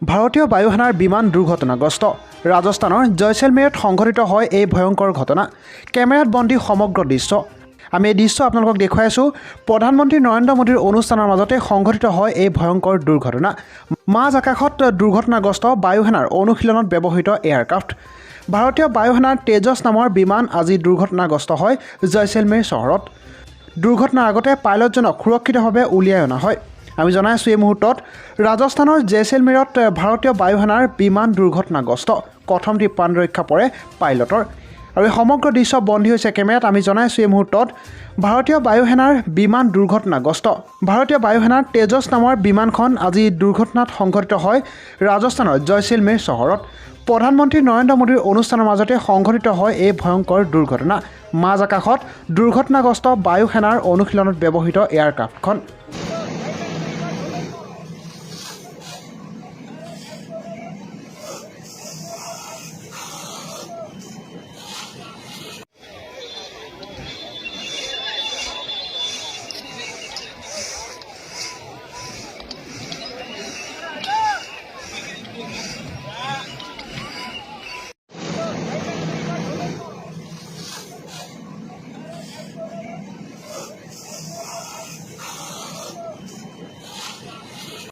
ভাৰতীয় বায়ুসেনাৰ বিমান দুৰ্ঘটনাগ্ৰস্ত ৰাজস্থানৰ জয়ছেলমেৰত সংঘটিত হয় এই ভয়ংকৰ ঘটনা কেমেৰাত বন্দী সমগ্ৰ দৃশ্য আমি এই দৃশ্য আপোনালোকক দেখুৱাই আছোঁ প্ৰধানমন্ত্ৰী নৰেন্দ্ৰ মোদীৰ অনুষ্ঠানৰ মাজতে সংঘটিত হয় এই ভয়ংকৰ দুৰ্ঘটনা মাজ আকাশত দুৰ্ঘটনাগ্ৰস্ত বায়ুসেনাৰ অনুশীলনত ব্যৱহৃত এয়াৰক্ৰাফ্ট ভাৰতীয় বায়ুসেনাৰ তেজছ নামৰ বিমান আজি দুৰ্ঘটনাগ্ৰস্ত হয় জয়ছেলমেৰ চহৰত দুৰ্ঘটনাৰ আগতে পাইলটজনক সুৰক্ষিতভাৱে উলিয়াই অনা হয় আমি জনাই আছোঁ এই মুহূৰ্তত ৰাজস্থানৰ জয়ছেলমেৰত ভাৰতীয় বায়ুসেনাৰ বিমান দুৰ্ঘটনাগ্ৰস্ত কথমটি প্ৰাণ ৰক্ষা পৰে পাইলটৰ আৰু এই সমগ্ৰ দৃশ্য বন্দী হৈছে কেমেৰাত আমি জনাই আছোঁ এই মুহূৰ্তত ভাৰতীয় বায়ুসেনাৰ বিমান দুৰ্ঘটনাগ্ৰস্ত ভাৰতীয় বায়ুসেনাৰ তেজছ নামৰ বিমানখন আজি দুৰ্ঘটনাত সংঘটিত হয় ৰাজস্থানৰ জয়ছেলমেৰ চহৰত প্ৰধানমন্ত্ৰী নৰেন্দ্ৰ মোদীৰ অনুষ্ঠানৰ মাজতে সংঘটিত হয় এই ভয়ংকৰ দুৰ্ঘটনা মাজ আকাশত দুৰ্ঘটনাগ্ৰস্ত বায়ুসেনাৰ অনুশীলনত ব্যৱহৃত এয়াৰক্ৰাফ্টখন